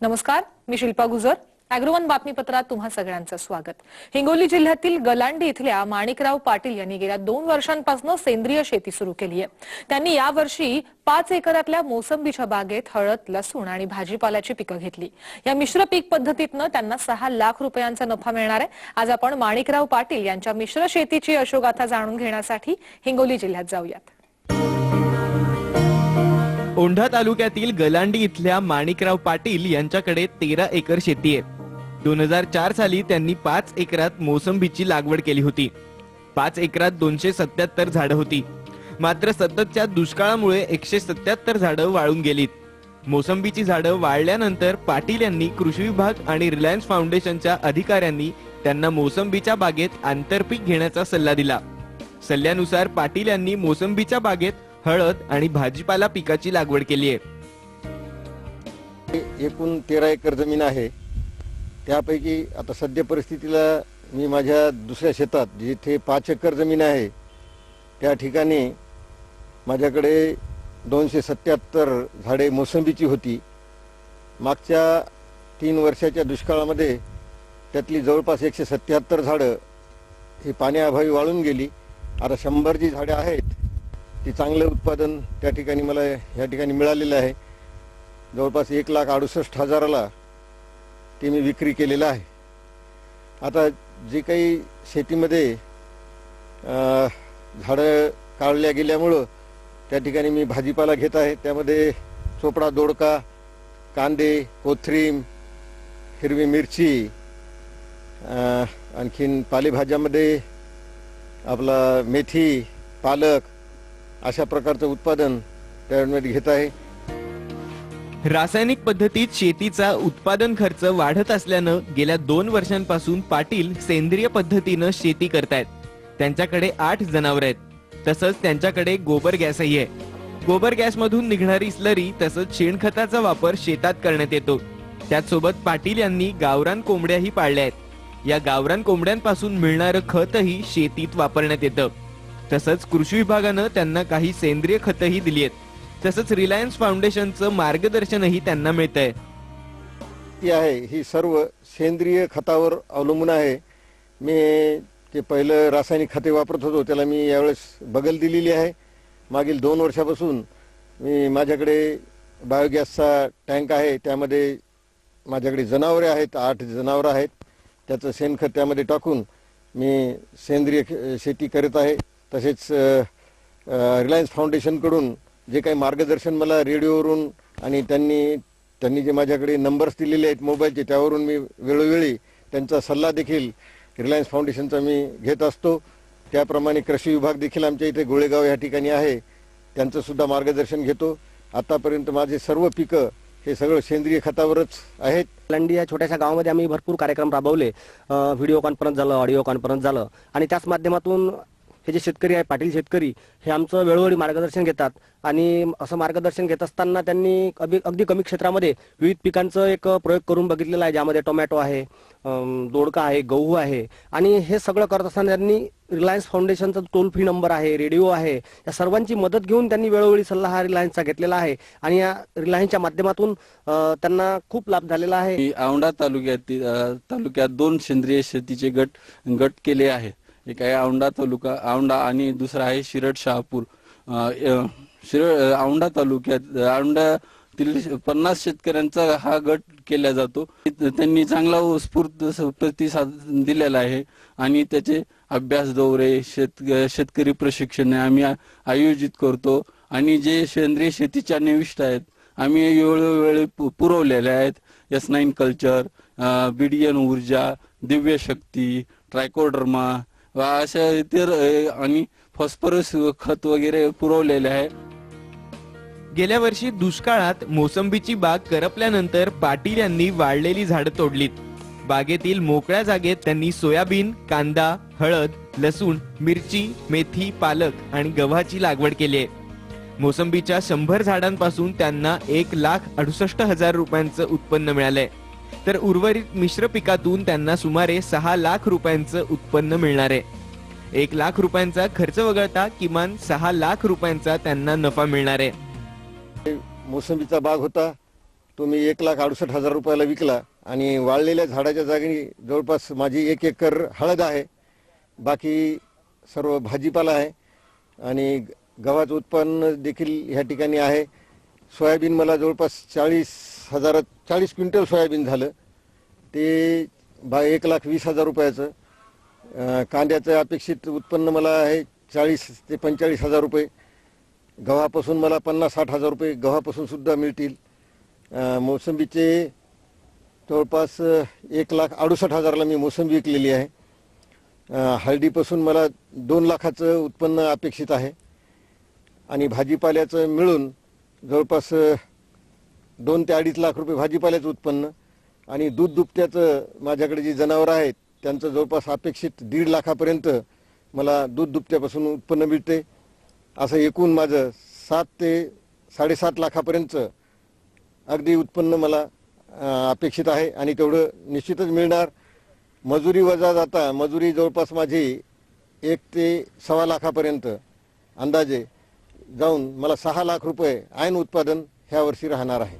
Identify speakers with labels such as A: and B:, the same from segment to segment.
A: नमस्कार, मी शिल्पा गुजर. अॅग्रोवन बातमीपत्रात तुम्हा सगळ्यांचं स्वागत. हिंगोली जिल्ह्यातील गलांडी इथल्या माणिकराव पाटील यांनी गेल्या 2 वर्षांपासून सेंद्रिय शेती सुरू केली आहे. त्यांनी यावर्षी 5 एकरातल्या मोसंबीच्या बागेत हळद, लसूण आणि भाजीपाल्याची पिकं घेतली. या मिश्र पीक पद्धतीतनं त्यांना 6 लाख रुपयांचा नफा मिळणार आहे. आज आपण माणिकराव पाटील यांच्या मिश्र शेतीची यशोगाथा जाणून घेण्यासाठी हिंगोली जिल्ह्यात जाऊयात.
B: औंढा तालुक्यातील गलांडी इथल्या माणिकराव पाटील यांच्याकडे 13 एकर शेती आहे. 2004 साली त्यांनी 5 एकरात मोसंबीची लागवड केली होती. 5 एकरात 277 झाडं होती. मात्र सततच्या दुष्काळामुळे 177 झाडं वाळून गेलीत. मोसंबीची झाडं वाळल्यानंतर पाटील यांनी कृषी विभाग आणि रिलायन्स फाउंडेशनच्या अधिकाऱ्यांनी त्यांना मोसंबीच्या बागेत आंतरपीक घेण्याचा सल्ला दिला. सल्ल्यानुसार पाटील यांनी मोसंबीच्या बागेत हळद आणि भाजीपाला पिकाची लागवड केली आहे.
C: एकूण 13 एकर जमीन आहे. त्यापैकी आता सध्या परिस्थितीला मी माझ्या दुसऱ्या शेतात जिथे 5 एकर जमीन आहे त्या ठिकाणी माझ्याकडे 277 झाडे मोसंबीची होती. मागच्या 3 वर्षाच्या दुष्काळामध्ये त्यातली जवळपास 177 झाडं ही पाण्याअभावी वाळून गेली. आता 100 जी झाडे आहेत ती चांगलं उत्पादन त्या ठिकाणी मला या ठिकाणी मिळालेलं आहे. जवळपास 1,68,000ला ते मी विक्री केलेलं आहे. आता जे काही शेतीमध्ये झाडं काढल्या गेल्यामुळं त्या ठिकाणी मी भाजीपाला घेत आहे. त्यामध्ये चोपडा, दोडका, कांदे, कोथिंबीर, हिरवी मिरची, आणखीन पालेभाज्यामध्ये आपला मेथी, पालक अशा प्रकारचं उत्पादन त्यामध्ये घेत आहे.
B: रासायनिक पद्धतीत शेतीचा उत्पादन खर्च वाढत असल्यानं गेल्या 2 वर्षांपासून पाटील सेंद्रिय पद्धतीनं शेती करतायत. त्यांच्याकडे 8 जनावर आहेत. तसंच त्यांच्याकडे गोबर गॅसही आहे. गोबर गॅस मधून निघणारी स्लरी तसंच शेणखताचा वापर शेतात करण्यात येतो. त्याचसोबत पाटील यांनी गावरान कोंबड्याही पाळल्या आहेत. या गावरान कोंबड्यांपासून मिळणारं खतही शेतीत वापरण्यात येतं. तसंच कृषी विभागानं त्यांना काही सेंद्रिय खतही दिली आहेत. तसंच रिलायन्स फाउंडेशनचं मार्गदर्शनही त्यांना मिळतंय.
C: ती आहे ही सर्व सेंद्रिय खतावर अवलंबून आहे. मी जे पहिलं रासायनिक खते वापरत होतो त्याला मी यावेळेस बगल दिलेली आहे. मागील 2 वर्षापासून मी माझ्याकडे बायोगॅसचा टँक आहे. त्यामध्ये माझ्याकडे जनावरे आहेत, 8 जनावरं आहेत. त्याचं शेणखत त्यामध्ये टाकून मी सेंद्रिय शेती करत आहे. तसेच रिलायन्स फाउंडेशनकडून जे काही मार्गदर्शन मला रेडिओवरून आणि त्यांनी जे माझ्याकडे नंबर्स दिलेले आहेत मोबाईलचे त्यावरून मी वेळोवेळी त्यांचा सल्ला देखील रिलायन्स फाउंडेशनचा मी घेत असतो. त्याप्रमाणे कृषी विभाग देखील आमच्या इथे गोळेगाव या ठिकाणी आहे, त्यांचं सुद्धा मार्गदर्शन घेतो. आतापर्यंत माझे सर्व पिकं हे सगळं सेंद्रिय खतावरच आहेत.
D: गलांडी या छोट्याशा गावामध्ये आम्ही भरपूर कार्यक्रम राबवले. व्हिडिओ कॉन्फरन्स झालं, ऑडिओ कॉन्फरन्स झालं आणि त्याच माध्यमातून हे जे शेतकरी आहे, पाटील शेतकरी, हे आमचं वेळोवेळी मार्गदर्शन घेतात. आणि असं मार्गदर्शन घेत असताना त्यांनी अगदी कमी क्षेत्रामध्ये विविध पिकांचं एक प्रयोग करून बघितलेला आहे, ज्यामध्ये टोमॅटो आहे, दोडका आहे, गहू आहे. आणि हे सगळं करत असताना त्यांनी रिलायन्स फाउंडेशनचा टोल फ्री नंबर आहे, रेडिओ आहे, या सर्वांची मदत घेऊन त्यांनी वेळोवेळी सल्ला हा रिलायन्सचा घेतलेला आहे. आणि या रिलायन्सच्या माध्यमातून त्यांना खूप लाभ झालेला आहे.
E: औंढा तालुक्यात 2 सेंद्रिय शेतीचे गट केले आहेत. एक आहे औंढा आणि दुसरा आहे शिरड शहापूर. औंढा तालुक्यातील 50 शेतकऱ्यांचा हा गट केला जातो. त्यांनी चांगला उत्स्फूर्त प्रतिसाद दिलेला आहे आणि त्याचे अभ्यास दौरे, शेतकरी प्रशिक्षण आम्ही आयोजित करतो. आणि जे सेंद्रिय शेतीच्या निविष्ठ आहेत आम्ही वेळोवेळी पुरवलेले आहेत. S9 कल्चर, BDN ऊर्जा, दिव्य शक्ती, ट्रायकोडर्मा अशा इतर आणि फॉस्फरस खत वगैरे पुरवलेले आहे.
B: गेल्या वर्षी दुष्काळात मोसंबीची बाग करपल्यानंतर पाटील यांनी वाळलेली झाडं तोडलीत. बागेतील मोकळ्या जागेत त्यांनी सोयाबीन, कांदा, हळद, लसूण, मिरची, मेथी, पालक आणि गव्हाची लागवड केली आहे. मोसंबीच्या 100 झाडांपासून त्यांना 1,68,000 रुपयांचं उत्पन्न मिळालंय. तर उर्वरित मिश्र पिकातून त्यांना सुमारे 6 लाख रुपयांचं उत्पन्न मिळणार आहे. 1 लाख रुपयांचा खर्च वगळता किमान 6 लाख रुपयांचा त्यांना नफा मिळणार आहे.
C: मोसंबीचा बाग होता तो मी 1,68,000 रुपयाला विकला आणि वाळलेल्या झाडाच्या जागी जवळपास माझी 1 एकर हळद आहे, बाकी सर्व भाजीपाला आहे आणि गव्हाचं उत्पन्न देखील ह्या ठिकाणी आहे. सोयाबीन मला जवळपास 40 क्विंटल सोयाबीन झालं, ते 1,20,000 रुपयाचं. कांद्याचं अपेक्षित उत्पन्न मला आहे 40 ते 45,000 रुपये. गव्हापासून मला 50-60,000 रुपये गव्हापासून सुद्धा मिळतील. मोसंबीचे जवळपास 1,68,000ला मी मोसंबी विकलेली आहे. हळदीपासून मला 2 लाखाचं उत्पन्न अपेक्षित आहे आणि भाजीपाल्याचं मिळून जवळपास 2 ते 2.5 लाख रुपये भाजीपाल्याचं उत्पन्न आणि दूध दुभत्याचं माझ्याकडे जी जनावरं आहेत त्यांचं जवळपास अपेक्षित 1.5 लाखापर्यंत मला दूध दुभत्यापासून उत्पन्न मिळते. असं एकूण माझं 7 ते 7.5 लाखापर्यंत अगदी उत्पन्न मला अपेक्षित आहे आणि तेवढं निश्चितच मिळणार. मजुरी वजा जाता मजुरी जवळपास माझी 1 ते 1.25 लाखापर्यंत अंदाजे जाऊन मला 6 लाख रुपये ऐन उत्पादन ह्या वर्षी राहणार आहे.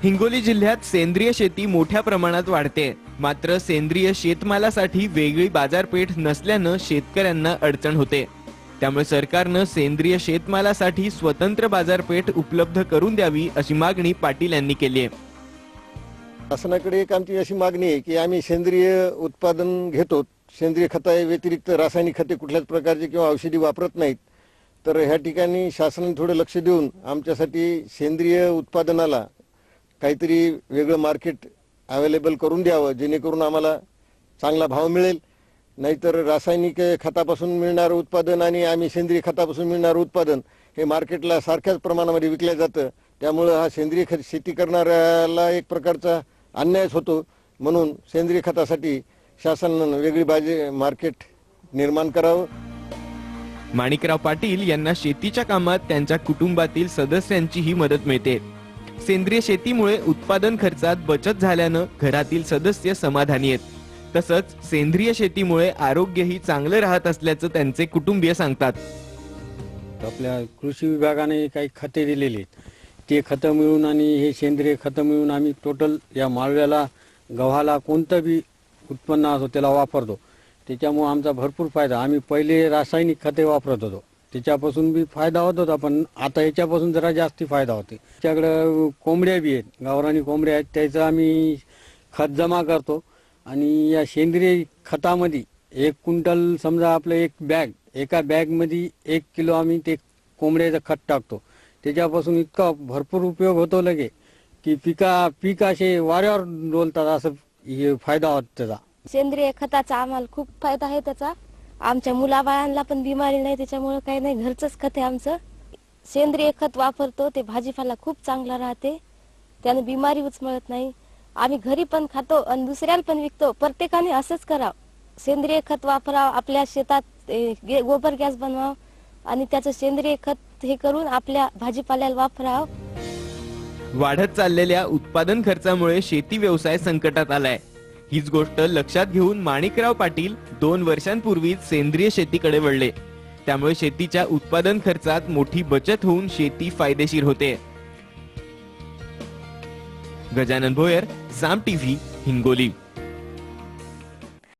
B: हिंगोली जिल्ह्यात सेंद्रिय शेती मोठ्या प्रमाणात वाढते, मात्र सेंद्रिय शेतमालासाठी वेगळी बाजारपेठ नसल्यानं शेतकऱ्यांना अडचण होते. त्यामुळे सरकारनं सेंद्रिय शेतमालासाठी स्वतंत्र बाजारपेठ उपलब्ध करून द्यावी अशी मागणी पाटील यांनी केली आहे.
C: शासनाकडे एक आमची अशी मागणी आहे की आम्ही सेंद्रिय उत्पादन घेतो, सेंद्रिय खता व्यतिरिक्त रासायनिक खते कुठल्याच प्रकारचे किंवा औषधी वापरत नाहीत, तर ह्या ठिकाणी शासनाने थोडं लक्ष देऊन आमच्यासाठी सेंद्रिय उत्पादनाला काहीतरी वेगळं मार्केट अवेलेबल करून द्यावं, जेणेकरून आम्हाला चांगला भाव मिळेल. नाहीतर रासायनिक खतापासून मिळणारं उत्पादन आणि आम्ही सेंद्रिय खतापासून मिळणारं उत्पादन हे मार्केटला सारख्याच प्रमाणामध्ये विकल्या जातं. त्यामुळं हा सेंद्रिय शेती करणाऱ्याला एक प्रकारचा अन्यायच होतो. म्हणून सेंद्रिय खतासाठी शासनानं वेगळी मार्केट निर्माण करावं.
B: माणिकराव पाटील यांना शेतीच्या कामात त्यांच्या कुटुंबातील सदस्यांचीही मदत मिळते. सेंद्रिय शेतीमुळे उत्पादन खर्चात बचत झाल्यानं घरातील सदस्य समाधानी आहेत. तसंच सेंद्रिय शेतीमुळे आरोग्यही चांगलं राहत असल्याचं त्यांचे कुटुंबीय सांगतात.
F: आपल्या कृषी विभागाने काही खते दिलेली आहेत, ते खतं मिळून आणि हे सेंद्रिय खतं मिळून आम्ही टोटल या माळव्याला गव्हाला कोणतं बी उत्पन्न असो त्याला वापरतो. त्याच्यामुळे आमचा भरपूर फायदा. आम्ही पहिले रासायनिक खते वापरत होतो, त्याच्यापासून बी फायदा होत होता, पण आता याच्यापासून जरा जास्ती फायदा होते. त्याच्याकडं कोंबड्या बी आहेत, गावरानी कोंबड्या आहेत, त्याचं आम्ही खत जमा करतो आणि या सेंद्रिय खतामध्ये 1 क्विंटल समजा आपलं एका बॅगमध्ये 1 किलो आम्ही ते कोंबड्याचं खत टाकतो. त्याच्यापासून इतका भरपूर उपयोग होतो लगे की पीक असे वाऱ्यावर डोलतात, असं फायदा होतो त्याचा.
G: सेंद्रिय खताचा आम्हाला खूप फायदा आहे त्याचा. आमच्या मुलाबाळांना पण बिमारी नाही, त्याच्यामुळे काही नाही, घरचंच खत आहे आमचं. सेंद्रिय खत वापरतो, ते भाजीपाला खूप चांगला राहते, त्याने बिमारी उचमळत नाही. आम्ही घरी पण खातो आणि दुसऱ्याला पण विकतो. प्रत्येकाने असंच करावं, सेंद्रिय खत वापरावं, आपल्या शेतात गोबर गॅस बनवावं आणि त्याचं सेंद्रिय खत हे करून आपल्या भाजीपाल्याला वापरावं.
B: वाढत चाललेल्या उत्पादन खर्चामुळे शेती व्यवसाय संकटात आलाय. हीच गोष्ट लक्षात घेऊन माणिकराव पाटील 2 वर्षांपूर्वीच सेंद्रिय शेतीकडे वळले. त्यामुळे शेतीच्या उत्पादन खर्चात मोठी बचत होऊन शेती फायदेशीर होते. गजानन भोयर, साम टीव्ही, हिंगोली.